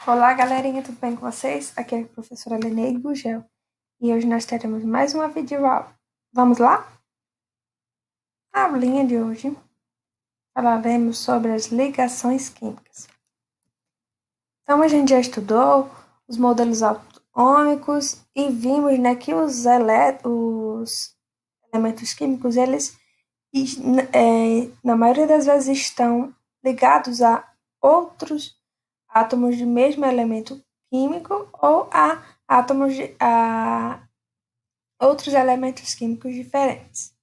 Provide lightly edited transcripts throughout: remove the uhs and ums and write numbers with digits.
Olá, galerinha, tudo bem com vocês? Aqui é a professora Leneide Gugel e hoje nós teremos mais uma videoaula. Vamos lá? A aulinha de hoje falaremos sobre as ligações químicas. Então, a gente já estudou os modelos atômicos e vimos, né, que os elementos químicos, eles, na maioria das vezes, estão ligados a outros átomos de mesmo elemento químico ou a outros elementos químicos diferentes.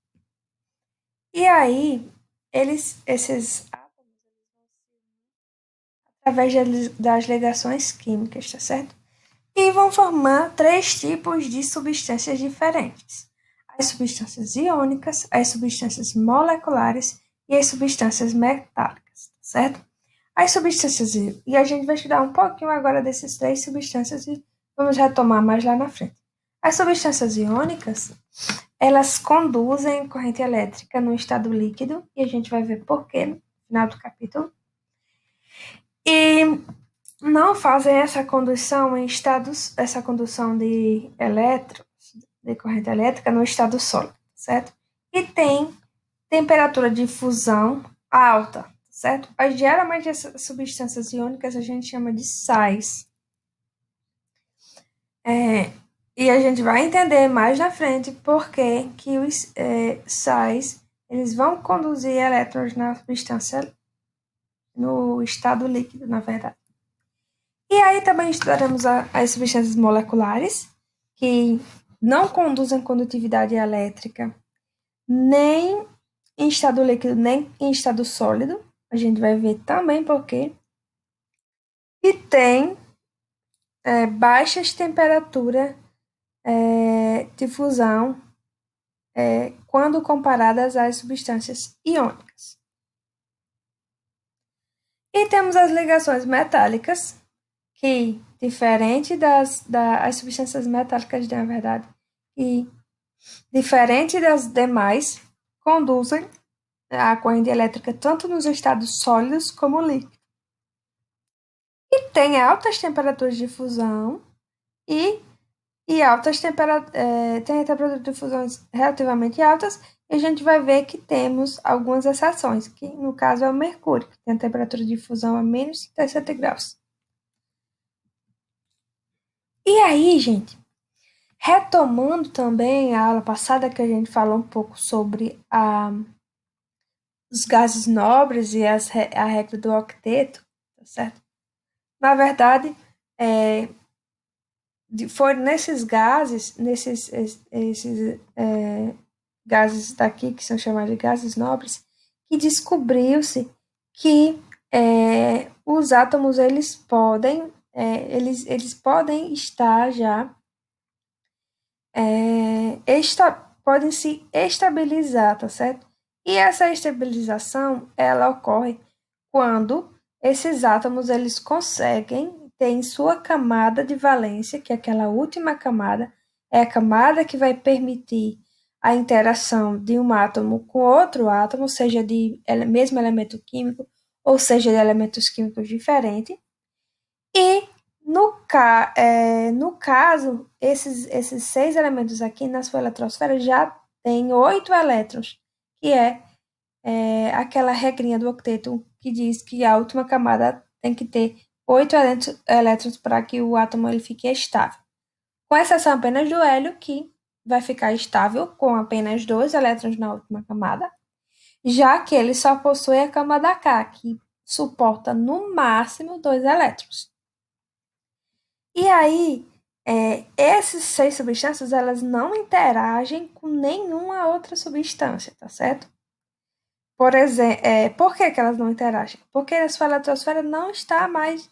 E aí, esses átomos, através das ligações químicas, tá certo? E vão formar três tipos de substâncias diferentes: as substâncias iônicas, as substâncias moleculares e as substâncias metálicas, tá certo? As substâncias, e a gente vai estudar um pouquinho agora dessas três substâncias e vamos retomar mais lá na frente. As substâncias iônicas, elas conduzem corrente elétrica no estado líquido, e a gente vai ver por quê no final do capítulo. E não fazem essa condução de elétrons, de corrente elétrica no estado sólido, certo? E tem temperatura de fusão alta, certo? Mas geralmente essas substâncias iônicas a gente chama de sais. E a gente vai entender mais na frente por que os sais eles vão conduzir elétrons na substância, no estado líquido, na verdade. E aí também estudaremos as substâncias moleculares, que não conduzem condutividade elétrica nem em estado líquido, nem em estado sólido. A gente vai ver também por quê. E tem baixas temperaturas de fusão quando comparadas às substâncias iônicas. E temos as ligações metálicas, que, diferente das substâncias metálicas, na verdade, e diferente das demais, conduzem a corrente elétrica tanto nos estados sólidos como líquidos. E tem altas temperaturas de fusão e altas tem temperaturas de fusão relativamente altas, e a gente vai ver que temos algumas exceções, que no caso é o mercúrio, que tem a temperatura de fusão a menos 37 graus. E aí, gente, retomando também a aula passada que a gente falou um pouco sobre os gases nobres e a regra do octeto, tá certo? Na verdade, foi nesses gases, esses gases daqui, que são chamados de gases nobres, que descobriu-se que os átomos eles podem estar já podem se estabilizar, tá certo? E essa estabilização ela ocorre quando esses átomos eles conseguem ter em sua camada de valência, que é aquela última camada, é a camada que vai permitir a interação de um átomo com outro átomo, seja de mesmo elemento químico, ou seja de elementos químicos diferentes. E no caso, esses 6 elementos aqui na sua eletrosfera já tem 8 elétrons, que aquela regrinha do octeto que diz que a última camada tem que ter 8 elétrons para que o átomo ele fique estável. Com exceção apenas do hélio, que vai ficar estável com apenas 2 elétrons na última camada, já que ele só possui a camada K, que suporta no máximo 2 elétrons. E aí, essas 6 substâncias, elas não interagem com nenhuma outra substância, tá certo? Por exemplo, por que elas não interagem? Porque a sua eletrosfera não está mais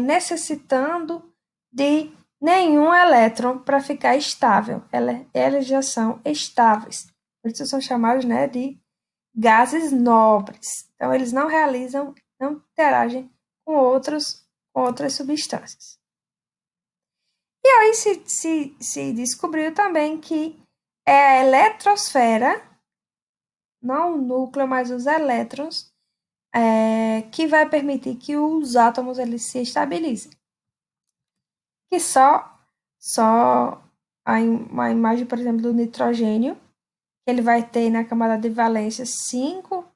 necessitando de nenhum elétron para ficar estável. Elas já são estáveis. Por isso são chamados, né, de gases nobres. Então, eles não interagem com outras substâncias. E aí se descobriu também que é a eletrosfera, não o núcleo, mas os elétrons, que vai permitir que os átomos eles se estabilizem. que só uma imagem, por exemplo, do nitrogênio, que ele vai ter na camada de valência cinco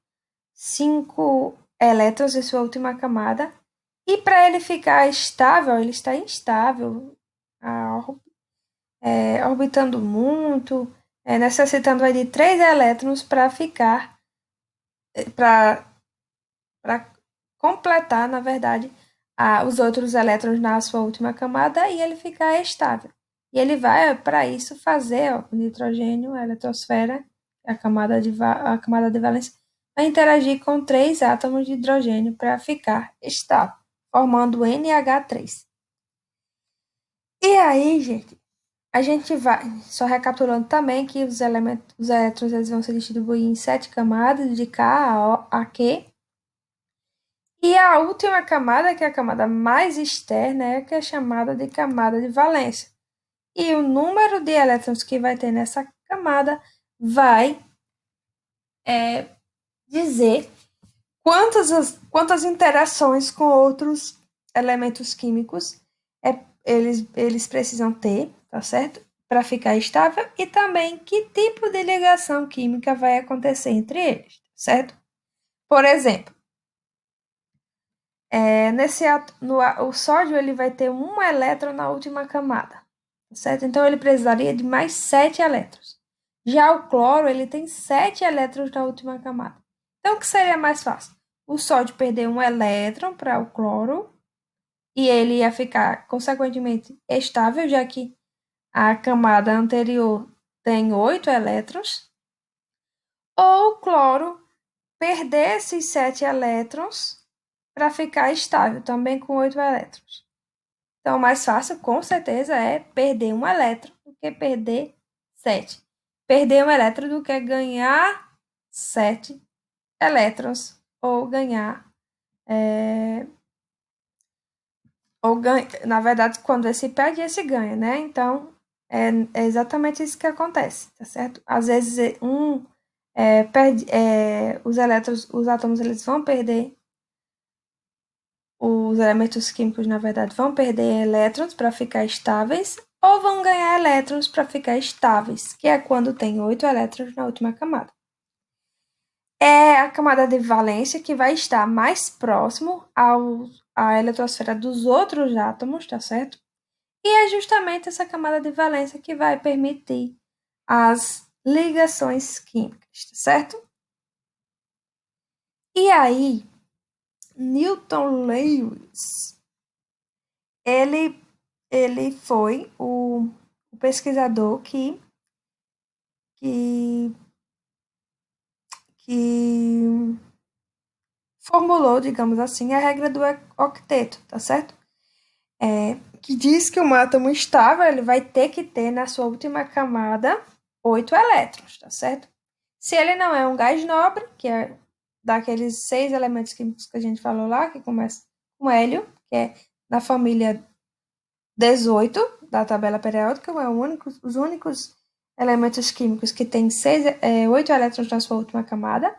elétrons em sua última camada. E para ele ficar estável, ele está instável, orbitando muito, necessitando aí de 3 elétrons para ficar, para completar, na verdade, os outros elétrons na sua última camada e ele ficar estável. E ele vai, para isso, fazer o nitrogênio, a eletrosfera, a camada de valência, vai interagir com 3 átomos de hidrogênio para ficar estável, formando NH3. E aí, gente, a gente vai, só recapitulando também que os elétrons eles vão se distribuir em 7 camadas, de K a Q. E a última camada, que é a camada mais externa, é a que é chamada de camada de valência. E o número de elétrons que vai ter nessa camada vai dizer quantas interações com outros elementos químicos eles precisam ter, tá certo? Para ficar estável e também que tipo de ligação química vai acontecer entre eles, certo? Por exemplo, o sódio ele vai ter um elétron na última camada, tá certo? Então ele precisaria de mais 7 elétrons. Já o cloro ele tem 7 elétrons na última camada. Então o que seria mais fácil? O sódio perder um elétron para o cloro e ele ia ficar consequentemente estável, já que a camada anterior tem 8 elétrons, ou o cloro perder esses 7 elétrons para ficar estável, também com 8 elétrons. Então, o mais fácil, com certeza, é perder um elétron do que perder 7. Perder um elétron do que ganhar 7 elétrons, ou ganhar. Na verdade, quando esse perde, esse ganha, né? Então, é exatamente isso que acontece, tá certo? Às vezes, os átomos, eles vão perder, os elementos químicos, na verdade, vão perder elétrons para ficar estáveis, ou vão ganhar elétrons para ficar estáveis, que é quando tem 8 elétrons na última camada. É a camada de valência que vai estar mais próximo à eletrosfera dos outros átomos, tá certo? E é justamente essa camada de valência que vai permitir as ligações químicas, tá certo? E aí, Newton Lewis, ele foi o pesquisador que, que formulou, digamos assim, a regra do octeto, tá certo? Que diz que um átomo estável ele vai ter que ter na sua última camada 8 elétrons, tá certo? Se ele não é um gás nobre, que é daqueles 6 elementos químicos que a gente falou lá, que começa com hélio, que é na família 18 da tabela periódica, os únicos elementos químicos que têm 8 elétrons na sua última camada.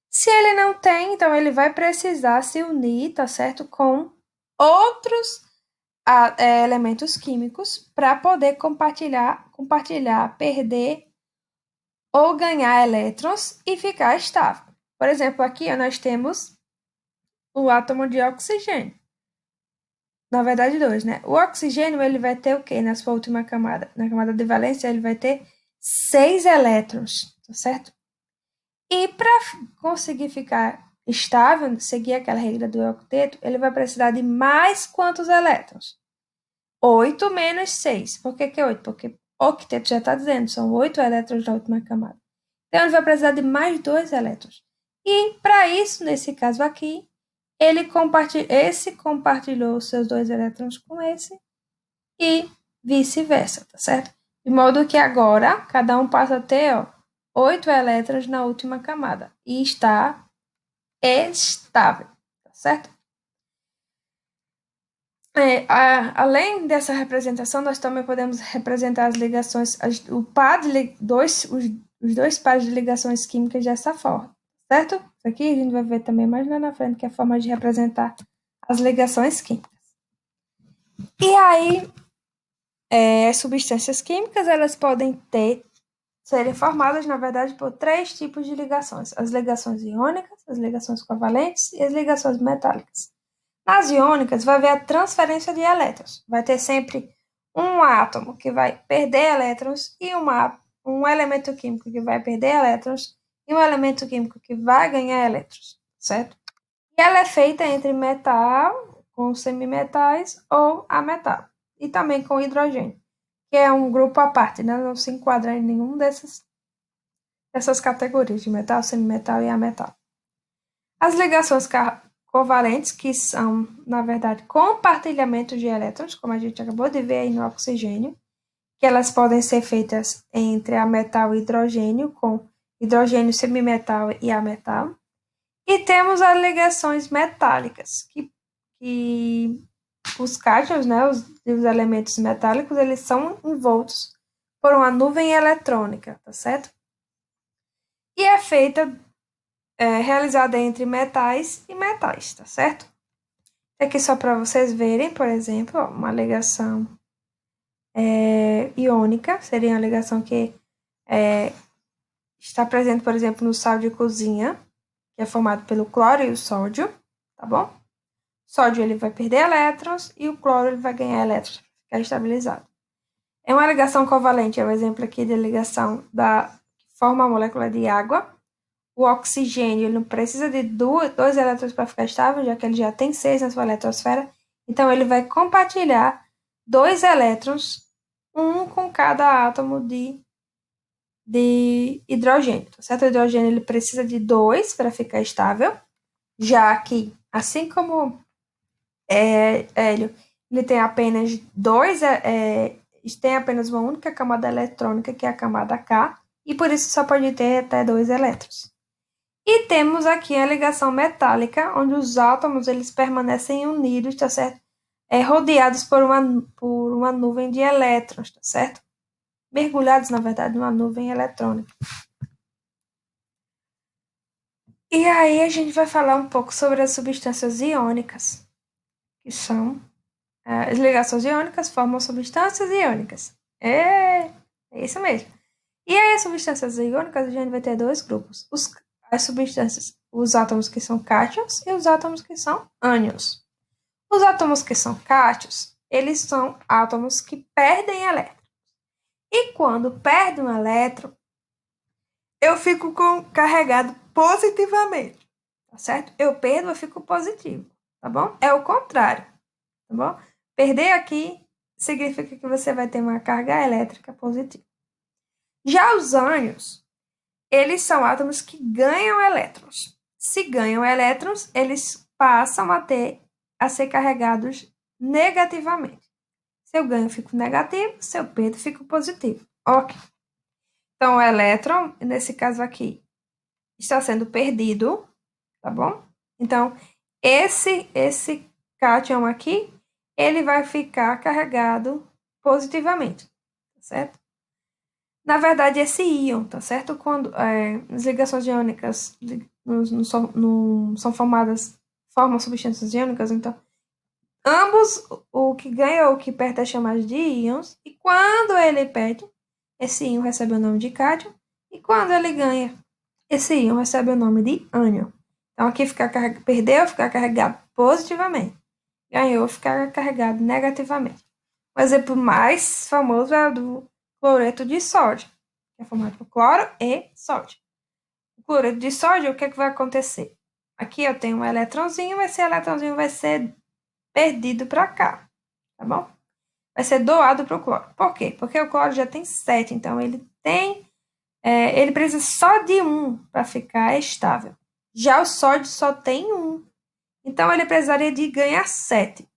Se ele não tem, então ele vai precisar se unir, tá certo, com outros elementos químicos para poder compartilhar, perder ou ganhar elétrons e ficar estável. Por exemplo, aqui nós temos o átomo de oxigênio. Na verdade, 2, né? O oxigênio ele vai ter o quê na sua última camada? Na camada de valência, ele vai ter 6 elétrons, tá certo? E para conseguir ficar estável, seguir aquela regra do octeto, ele vai precisar de mais quantos elétrons? 8 menos 6. Por que 8? Porque octeto já está dizendo, são 8 elétrons na última camada. Então, ele vai precisar de mais 2 elétrons. E, para isso, nesse caso aqui, esse compartilhou os seus 2 elétrons com esse e vice-versa, tá certo? De modo que agora, cada um passa a ter 8 elétrons na última camada e está estável, tá certo? Além dessa representação, nós também podemos representar as ligações, os dois pares de ligações químicas dessa forma, certo? Isso aqui a gente vai ver também mais lá na frente, que é a forma de representar as ligações químicas. E aí, as substâncias químicas, elas podem serem formadas, na verdade, por três tipos de ligações: as ligações iônicas, as ligações covalentes e as ligações metálicas. Nas iônicas, vai haver a transferência de elétrons. Vai ter sempre um átomo que vai perder elétrons e um elemento químico que vai perder elétrons e um elemento químico que vai ganhar elétrons, certo? E ela é feita entre metal, com semimetais, ou ametal, e também com hidrogênio, que é um grupo à parte, né? Não se enquadra em nenhum dessas categorias de metal, semimetal e ametal. As ligações covalentes, que são, na verdade, compartilhamento de elétrons, como a gente acabou de ver aí no oxigênio, que elas podem ser feitas entre ametal e hidrogênio, com hidrogênio, semimetal e ametal. E temos as ligações metálicas, que os cátions, né, os elementos metálicos, eles são envoltos por uma nuvem eletrônica, tá certo? E é feita, realizada entre metais e metais, tá certo? Aqui só para vocês verem, por exemplo, uma ligação iônica, seria uma ligação que está presente, por exemplo, no sal de cozinha, que é formado pelo cloro e o sódio, tá bom? O sódio ele vai perder elétrons e o cloro ele vai ganhar elétrons para ficar estabilizado. É uma ligação covalente, é o exemplo aqui de ligação que forma a molécula de água. O oxigênio ele não precisa de dois elétrons para ficar estável, já que ele já tem 6 na sua eletrosfera. Então, ele vai compartilhar 2 elétrons, um com cada átomo de hidrogênio, tá certo? O hidrogênio ele precisa de 2 para ficar estável, já que, assim como hélio, ele tem apenas tem apenas uma única camada eletrônica, que é a camada K, e por isso só pode ter até 2 elétrons. E temos aqui a ligação metálica, onde os átomos eles permanecem unidos, tá certo? Rodeados por uma nuvem de elétrons, tá certo? Mergulhados, na verdade, numa nuvem eletrônica. E aí a gente vai falar um pouco sobre as substâncias iônicas, que são as ligações iônicas formam substâncias iônicas. É isso mesmo. E aí as substâncias iônicas a gente vai ter dois grupos. As substâncias, os átomos que são cátions e os átomos que são ânions. Os átomos que são cátions, eles são átomos que perdem elétron. E quando perde um elétron, eu fico carregado positivamente, tá certo? Eu perdo, eu fico positivo, tá bom? É o contrário, tá bom? Perder aqui significa que você vai ter uma carga elétrica positiva. Já os ânions, eles são átomos que ganham elétrons. Se ganham elétrons, eles passam a ser carregados negativamente. Se eu ganho, eu fico negativo. Se eu perdo, eu fico positivo. Ok. Então, o elétron, nesse caso aqui, está sendo perdido, tá bom? Então, esse cátion aqui, ele vai ficar carregado positivamente, tá certo? Na verdade, esse íon, tá certo? Quando as ligações iônicas não são formam substâncias iônicas, então, ambos, o que ganha ou o que perde, é chamado de íons, e quando ele perde, esse íon recebe o nome de cátion, e quando ele ganha, esse íon recebe o nome de ânion. Então, aqui perdeu, ficar carregado positivamente. Ganhou, ficar carregado negativamente. O exemplo mais famoso é o do cloreto de sódio, que é formado por cloro e sódio. O cloreto de sódio, o que, é que vai acontecer? Aqui eu tenho um eletrãozinho, esse eletrãozinho vai ser perdido para cá, tá bom? Vai ser doado para o cloro. Por quê? Porque o cloro já tem 7, então ele precisa só de um para ficar estável. Já o sódio só tem um, então ele precisaria de ganhar 7.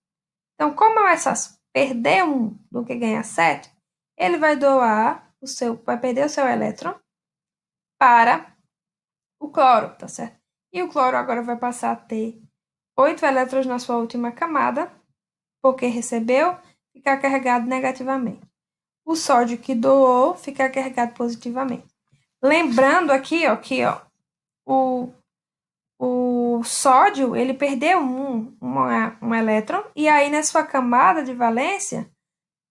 Então, como é mais fácil perder um do que ganhar 7, ele vai vai perder o seu elétron para o cloro, tá certo? E o cloro agora vai passar a ter 8 elétrons na sua última camada, porque recebeu, ficar carregado negativamente. O sódio que doou fica carregado positivamente. Lembrando aqui, ó, o sódio, ele perdeu um elétron, e aí na sua camada de valência,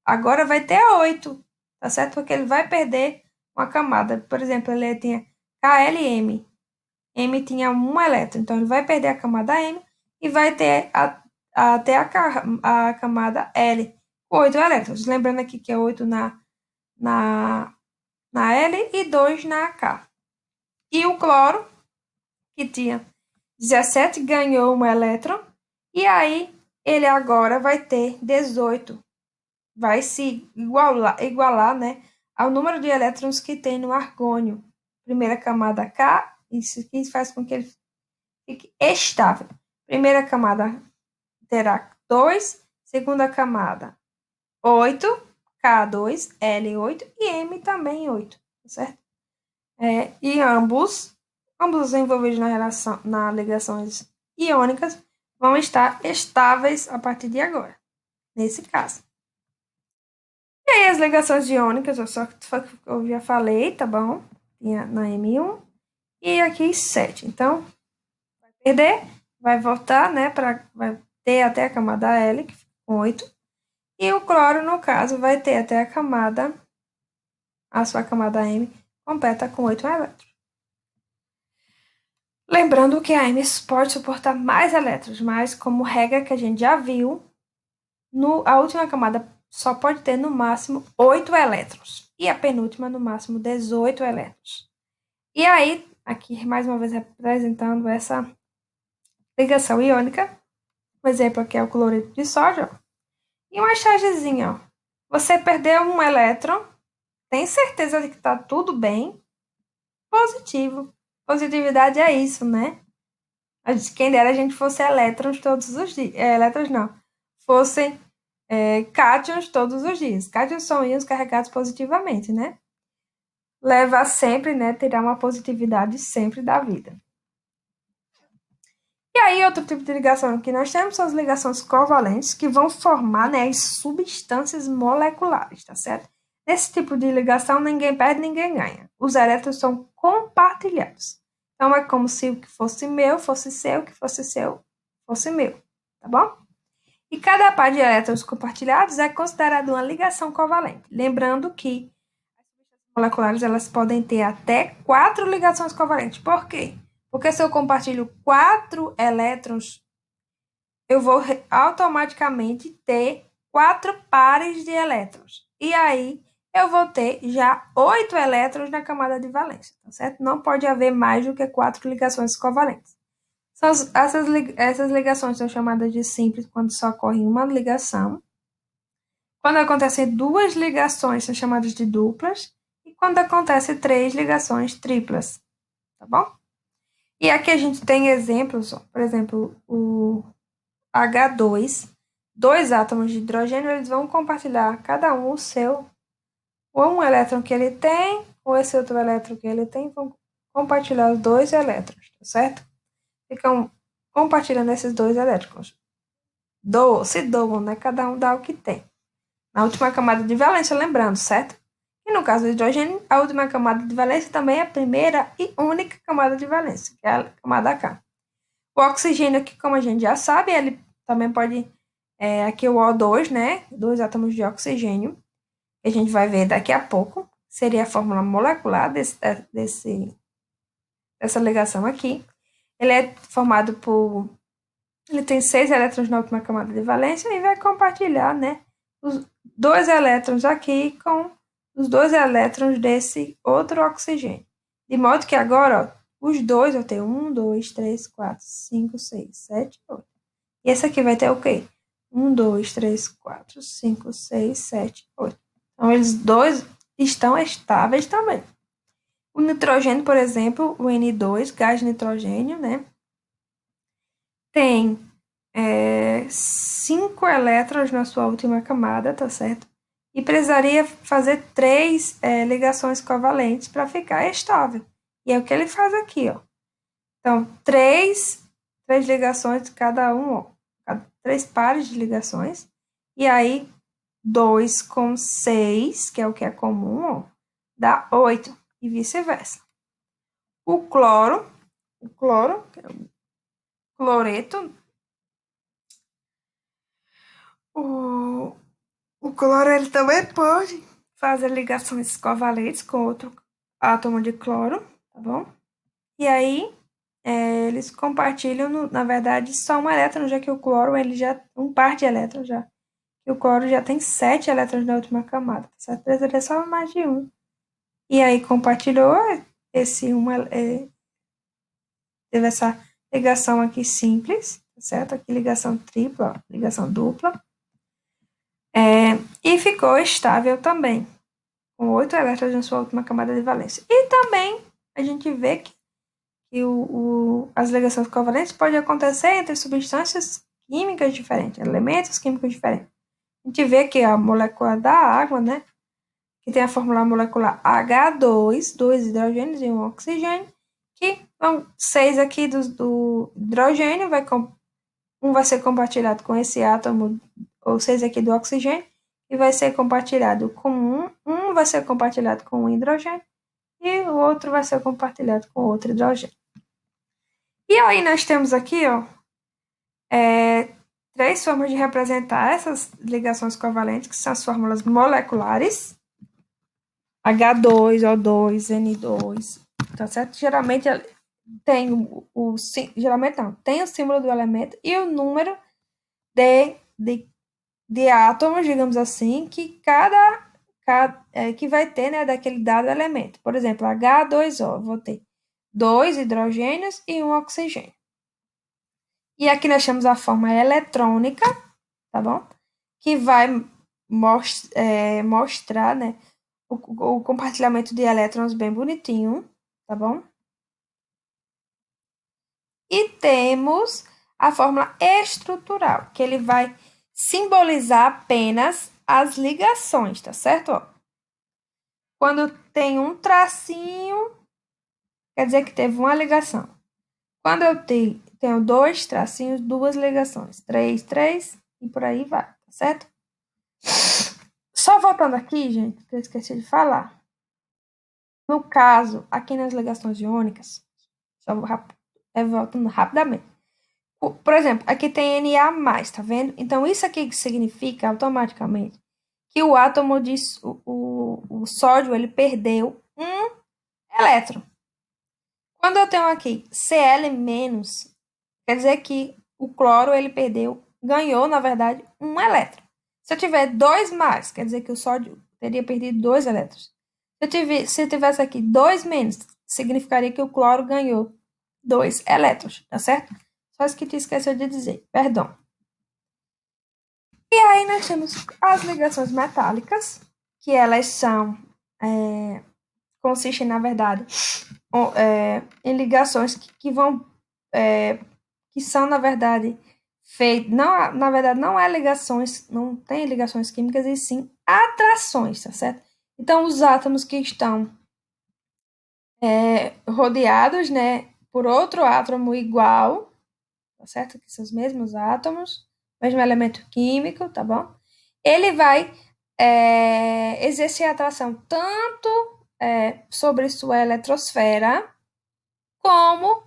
agora vai ter 8, tá certo? Porque ele vai perder uma camada. Por exemplo, ele tinha KLM. M tinha um elétron, então ele vai perder a camada M e vai ter até a camada L com 8 elétrons. Lembrando aqui que é 8 na, na L e 2 na K. E o cloro, que tinha 17, ganhou um elétron, e aí ele agora vai ter 18. Vai se igualar, né, ao número de elétrons que tem no argônio. Primeira camada K, isso aqui faz com que ele fique estável. Primeira camada terá 2, segunda camada 8, K2, L8 e M também 8, certo? E ambos envolvidos nas ligações iônicas vão estar estáveis a partir de agora, nesse caso. E aí as ligações iônicas, eu já falei, tá bom? Tinha na M1 e aqui 7. Então, vai perder, vai voltar, né, vai ter até a camada L, que fica com 8. E o cloro, no caso, vai ter até a sua camada M completa com 8 elétrons. Lembrando que a M pode suportar mais elétrons, mas como regra que a gente já viu, a última camada só pode ter no máximo 8 elétrons e a penúltima no máximo 18 elétrons. E aí, aqui mais uma vez representando essa ligação iônica, o exemplo aqui é o cloreto de sódio, e uma chargezinha, ó. Você perdeu um elétron, tem certeza de que está tudo bem? Positivo. Positividade é isso, né? Quem dera a gente fosse elétrons todos os dias. Elétrons não. Fossem cátions todos os dias. Cátions são íons carregados positivamente, né? Leva sempre, né? Terá uma positividade sempre da vida. E aí, outro tipo de ligação que nós temos são as ligações covalentes, que vão formar, né, as substâncias moleculares, tá certo? Nesse tipo de ligação, ninguém perde, ninguém ganha. Os elétrons são compartilhados. Então, é como se o que fosse meu fosse seu, o que fosse seu fosse meu, tá bom? E cada par de elétrons compartilhados é considerado uma ligação covalente. Lembrando que as substâncias moleculares elas podem ter até 4 ligações covalentes. Por quê? Porque se eu compartilho 4 elétrons, eu vou automaticamente ter 4 pares de elétrons. E aí, eu vou ter já 8 elétrons na camada de valência, tá certo? Não pode haver mais do que 4 ligações covalentes. Essas ligações são chamadas de simples quando só ocorre uma ligação. Quando acontecem 2 ligações, são chamadas de duplas. E quando acontecem 3 ligações, triplas, tá bom? E aqui a gente tem exemplos, por exemplo, o H2, 2 átomos de hidrogênio, eles vão compartilhar cada um o seu, ou um elétron que ele tem, ou esse outro elétron que ele tem, vão compartilhar os 2 elétrons, tá certo? Ficam compartilhando esses 2 elétrons. Se doam, né? Cada um dá o que tem. Na última camada de valência, lembrando, certo? E no caso do hidrogênio, a última camada de valência também é a primeira e única camada de valência, que é a camada K. O oxigênio aqui, como a gente já sabe, ele também pode... aqui o O2, né? 2 átomos de oxigênio, que a gente vai ver daqui a pouco. Seria a fórmula molecular dessa ligação aqui. Ele é formado por... Ele tem 6 elétrons na última camada de valência e vai compartilhar, né, os 2 elétrons aqui com os 2 elétrons desse outro oxigênio. De modo que agora, ó, os dois vão ter 1, 2, 3, 4, 5, 6, 7, 8. E esse aqui vai ter o quê? 1, 2, 3, 4, 5, 6, 7, 8. Então, eles dois estão estáveis também. O nitrogênio, por exemplo, o N2, gás de nitrogênio, né? Tem 5 elétrons na sua última camada, tá certo? E precisaria fazer 3 ligações covalentes para ficar estável. E é o que ele faz aqui, ó. Então, 3 ligações de cada um, ó. 3 pares de ligações. E aí, 2 com 6, que é o que é comum, ó, dá 8. E vice-versa. O cloro, que é cloreto, o, o cloro ele também pode fazer ligações covalentes com outro átomo de cloro, tá bom? E aí, eles compartilham, na verdade, só um elétron, já que o cloro, ele já, um par de elétrons já. E o cloro já tem 7 elétrons na última camada, tá certo? Precisaria só mais de um. E aí, compartilhou esse uma, teve essa ligação aqui simples, tá certo? Aqui ligação tripla, ó, ligação dupla. E ficou estável também, com 8 elétrons na sua última camada de valência. E também a gente vê que as ligações covalentes podem acontecer entre substâncias químicas diferentes, elementos químicos diferentes. A gente vê que a molécula da água, né, que tem a fórmula molecular H2, dois hidrogênios e um oxigênio, que são 6 aqui do hidrogênio, um vai ser compartilhado com esse átomo, ou 6 aqui do oxigênio, e vai ser compartilhado com um vai ser compartilhado com um hidrogênio, e o outro vai ser compartilhado com outro hidrogênio. E aí nós temos aqui, ó, 3 formas de representar essas ligações covalentes, que são as fórmulas moleculares, H2O2, N2, tá certo? Geralmente tem geralmente não, tem o símbolo do elemento e o número de átomos, digamos assim, que que vai ter, né, daquele dado elemento. Por exemplo, H2O, vou ter 2 hidrogênios e um oxigênio. E aqui nós temos a forma eletrônica, tá bom? Que vai mostrar, né, o compartilhamento de elétrons bem bonitinho, tá bom? E temos a fórmula estrutural, que ele vai simbolizar apenas as ligações, tá certo? Ó, quando tem um tracinho, quer dizer que teve uma ligação. Quando eu tenho 2 tracinhos, 2 ligações. 3, 3 e por aí vai, tá certo? Só voltando aqui, gente, que eu esqueci de falar. No caso, aqui nas ligações iônicas, só vou voltando rapidamente. Por exemplo, aqui tem Na+, tá vendo? Então, isso aqui significa automaticamente que o átomo de o sódio, ele perdeu um elétron. Quando eu tenho aqui Cl-, quer dizer que o cloro, ele ganhou, na verdade, um elétron. Se eu tiver 2+, quer dizer que o sódio teria perdido 2 elétrons. Se eu tivesse aqui 2-, significaria que o cloro ganhou 2 elétrons, tá certo? Só isso que te esqueceu de dizer, perdão. E aí nós temos as ligações metálicas, que elas consistem, na verdade, em ligações que vão, que são, na verdade, feitas, não, na verdade, não é ligações, não tem ligações químicas, e sim atrações, tá certo? Então, os átomos que estão rodeados, né, por outro átomo igual, tá certo? Que são os mesmos átomos, mesmo elemento químico, tá bom? Ele vai exercer atração tanto sobre sua eletrosfera, como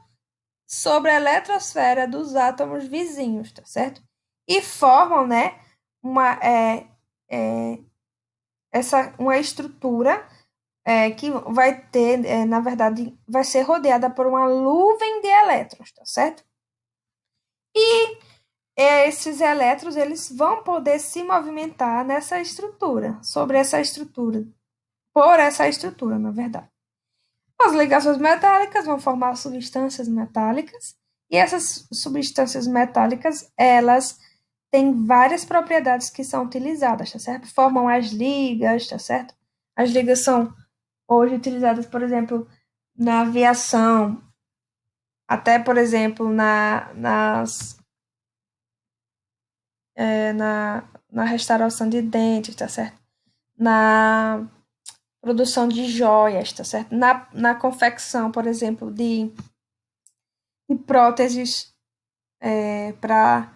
sobre a eletrosfera dos átomos vizinhos, tá certo? E formam, né, uma, uma estrutura que vai ter, na verdade, vai ser rodeada por uma nuvem de elétrons, tá certo? E esses elétrons, eles vão poder se movimentar nessa estrutura, sobre essa estrutura, por essa estrutura, na verdade. As ligações metálicas vão formar substâncias metálicas, e essas substâncias metálicas, elas têm várias propriedades que são utilizadas, tá certo? Formam as ligas, tá certo? As ligas são hoje utilizadas, por exemplo, na aviação, até, por exemplo, na restauração de dentes, tá certo? Na produção de joias, tá certo? Na confecção, por exemplo, de próteses para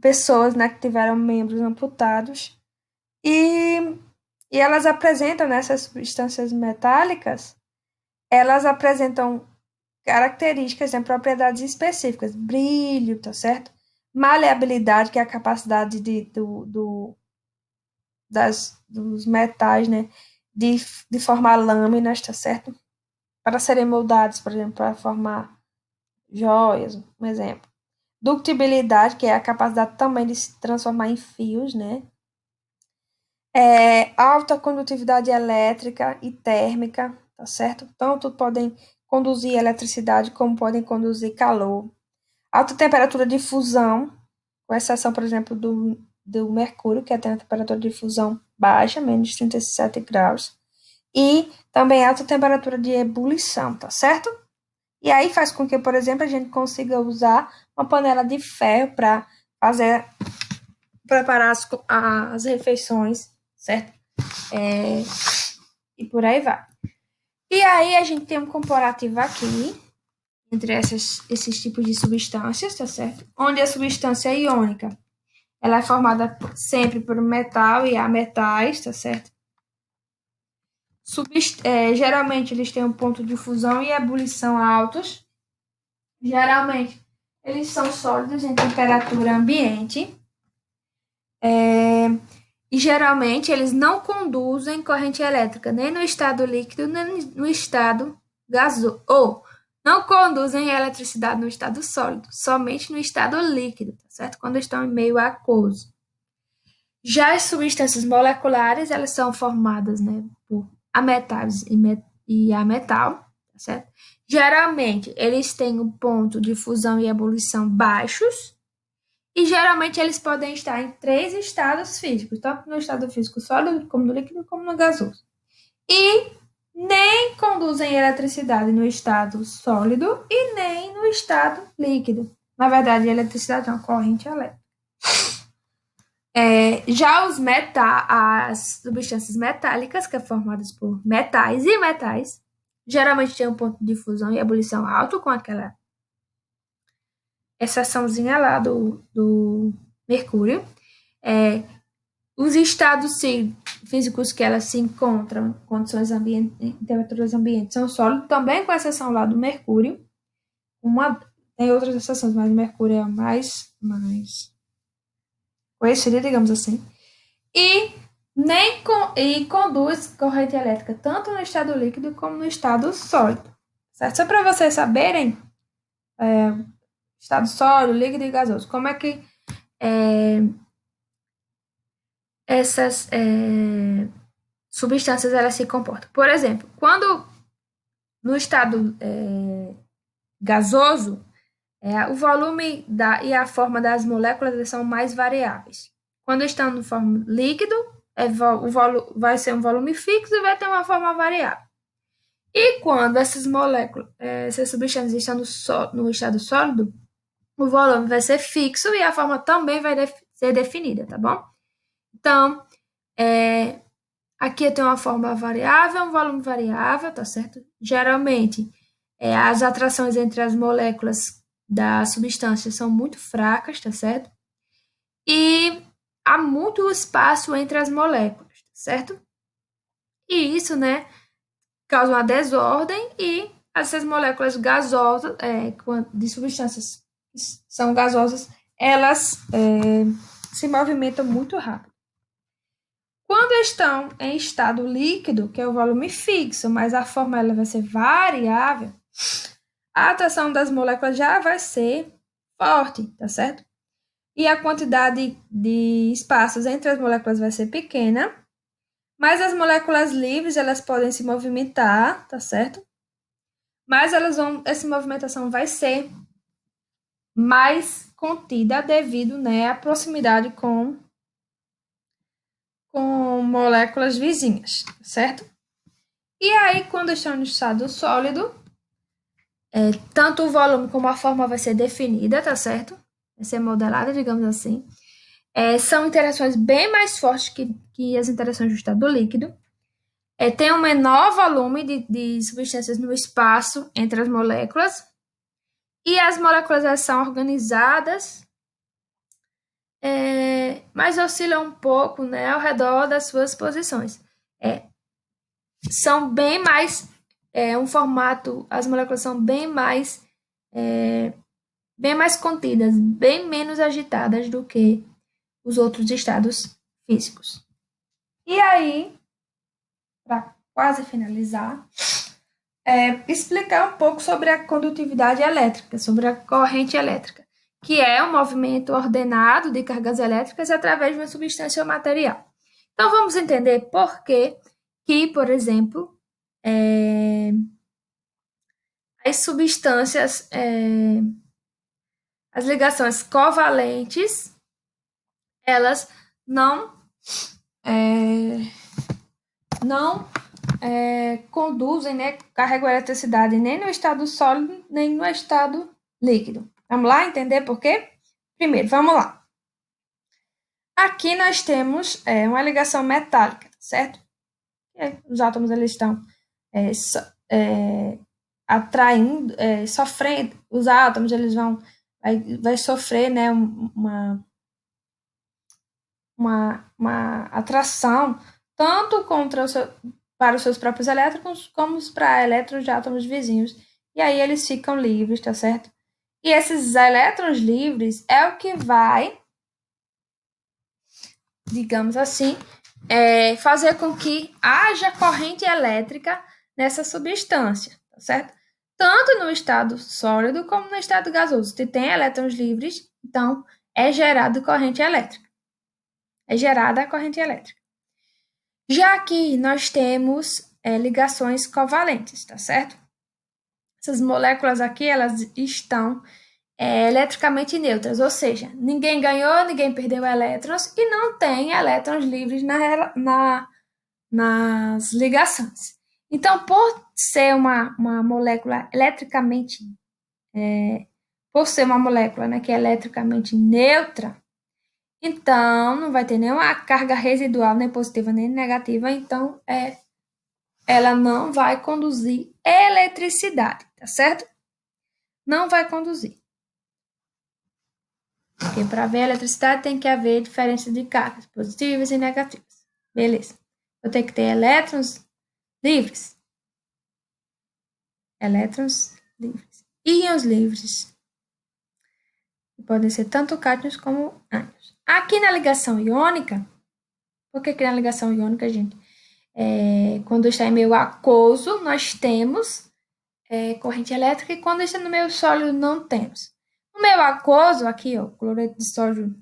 pessoas, né, que tiveram membros amputados. E elas apresentam, nessas substâncias metálicas, elas apresentam características, né, propriedades específicas, brilho, tá certo? Maleabilidade, que é a capacidade dos metais, né, de, de formar lâminas, tá certo? Para serem moldados, por exemplo, para formar joias, um exemplo. Ductibilidade, que é a capacidade também de se transformar em fios, né? Alta condutividade elétrica e térmica, tá certo? Tanto podem conduzir eletricidade como podem conduzir calor. Alta temperatura de fusão, com exceção, por exemplo, do mercúrio, que tem a temperatura de fusão baixa, menos de 37 graus. E também alta temperatura de ebulição, tá certo? E aí faz com que, por exemplo, a gente consiga usar uma panela de ferro para preparar as refeições, certo? E por aí vai. E aí a gente tem um comparativo aqui entre esses tipos de substâncias, tá certo? Onde a substância iônica, ela é formada sempre por metal e ametais, tá certo? Geralmente eles têm um ponto de fusão e ebulição altos. Geralmente eles são sólidos em temperatura ambiente. E geralmente eles não conduzem corrente elétrica nem no estado líquido, nem no estado gasoso. Ou não conduzem eletricidade no estado sólido, somente no estado líquido, tá certo? Quando estão em meio aquoso. Já as substâncias moleculares, elas são formadas, né, por ametais e ametal, tá certo? Geralmente, eles têm um ponto de fusão e ebulição baixos, e geralmente eles podem estar em 3 estados físicos, tanto no estado físico sólido, como no líquido, como no gasoso. E nem conduzem eletricidade no estado sólido e nem no estado líquido. Na verdade, a eletricidade é uma corrente elétrica. Já as substâncias metálicas, que são formadas por metais e metais, geralmente tem um ponto de fusão e ebulição alto, com aquela exceçãozinha lá do mercúrio. Os estados físicos que elas se encontram, condições em temperaturas ambientes, são sólidos, também com exceção lá do mercúrio. Tem outras exceções, mas o mercúrio é a mais conhecida, digamos assim. E conduz corrente elétrica tanto no estado líquido como no estado sólido. Certo? Só para vocês saberem, estado sólido, líquido e gasoso, como é que essas substâncias elas se comportam. Por exemplo, quando no estado gasoso, o volume e a forma das moléculas são mais variáveis. Quando estão no forma líquido, vai ser um volume fixo e vai ter uma forma variável. E quando essas moléculas, essas substâncias estão no estado sólido, o volume vai ser fixo e a forma também vai ser definida, tá bom? Então, aqui eu tenho uma forma variável, um volume variável, tá certo? Geralmente, as atrações entre as moléculas da substância são muito fracas, tá certo? E há muito espaço entre as moléculas, tá certo? E isso, né, causa uma desordem e essas moléculas gasosas, de substâncias que são gasosas, elas se movimentam muito rápido. Quando estão em estado líquido, que é o volume fixo, mas a forma ela vai ser variável, a atração das moléculas já vai ser forte, tá certo? E a quantidade de espaços entre as moléculas vai ser pequena, mas as moléculas livres, elas podem se movimentar, tá certo? Mas essa movimentação vai ser mais contida devido, né, à proximidade com moléculas vizinhas, certo? E aí, quando estão no estado sólido, tanto o volume como a forma vai ser definida, tá certo? Vai ser modelada, digamos assim. São interações bem mais fortes que as interações do estado líquido. Tem um menor volume de substâncias no espaço entre as moléculas. E as moléculas são organizadas, mas oscilam um pouco, né, ao redor das suas posições. São bem mais é um formato, as moléculas são bem mais contidas, bem menos agitadas do que os outros estados físicos. E aí, para quase finalizar, explicar um pouco sobre a condutividade elétrica, sobre a corrente elétrica, que é um movimento ordenado de cargas elétricas através de uma substância ou material. Então, vamos entender por que, por exemplo, as substâncias, as ligações covalentes, elas não conduzem, né, carregam eletricidade nem no estado sólido, nem no estado líquido. Vamos lá entender por quê? Primeiro, vamos lá. Aqui nós temos uma ligação metálica, certo? Os átomos eles estão atraindo, sofrendo, os átomos eles vai sofrer, né, uma atração tanto para os seus próprios elétrons como para elétrons de átomos vizinhos. E aí eles ficam livres, tá certo? E esses elétrons livres é o que vai, digamos assim, fazer com que haja corrente elétrica nessa substância, tá certo? Tanto no estado sólido como no estado gasoso. Se tem elétrons livres, então é gerada corrente elétrica. É gerada a corrente elétrica. Já que nós temos ligações covalentes, tá certo? Essas moléculas aqui, elas estão eletricamente neutras, ou seja, ninguém ganhou, ninguém perdeu elétrons e não tem elétrons livres nas ligações. Então, por ser uma molécula eletricamente, por ser uma molécula, né, que é eletricamente neutra, então não vai ter nenhuma carga residual, nem positiva nem negativa, então ela não vai conduzir eletricidade, tá certo? Não vai conduzir. Porque para haver eletricidade tem que haver diferença de cargas positivas e negativas. Beleza. Eu tenho que ter elétrons livres. Elétrons livres. Íons livres. Podem ser tanto cátions como ânions. Aqui na ligação iônica, por que na ligação iônica, gente? Quando está em meio aquoso, nós temos corrente elétrica e quando está no meio sólido, não temos. No meio aquoso, aqui, ó, o cloreto de sódio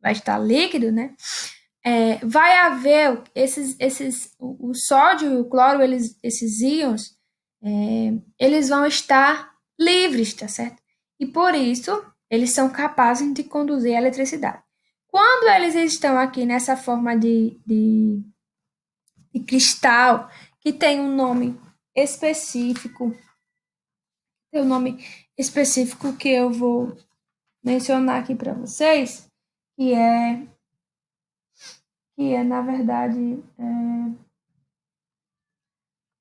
vai estar líquido, né? Vai haver o sódio e o cloro, esses íons, eles vão estar livres, tá certo? E por isso, eles são capazes de conduzir a eletricidade. Quando eles estão aqui nessa forma de cristal, que tem um nome específico, que eu vou mencionar aqui para vocês, que na verdade,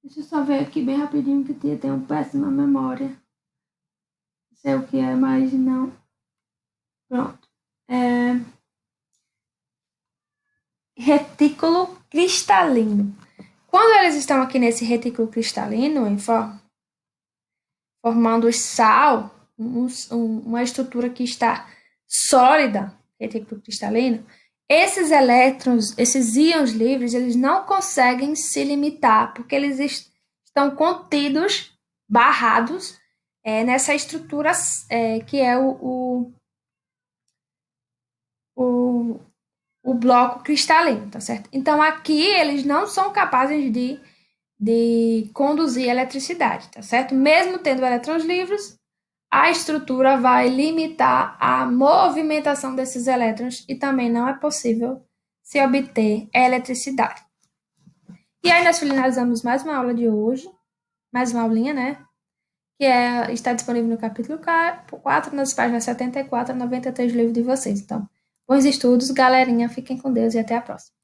deixa eu só ver aqui bem rapidinho, que tem uma péssima memória. Não sei o que é, mas não. Pronto. Retículo cristalino. Quando eles estão aqui nesse retículo cristalino, formando sal, uma estrutura que está sólida, retículo cristalino, esses elétrons, esses íons livres, eles não conseguem se limitar, porque eles estão contidos, barrados, nessa estrutura que é o bloco cristalino, tá certo? Então, aqui eles não são capazes de conduzir eletricidade, tá certo? Mesmo tendo elétrons livres, a estrutura vai limitar a movimentação desses elétrons e também não é possível se obter eletricidade. E aí nós finalizamos mais uma aula de hoje, mais uma aulinha, né? Que está disponível no capítulo 4, nas páginas 74 a 93 do livro de vocês. Então, bons estudos, galerinha, fiquem com Deus e até a próxima.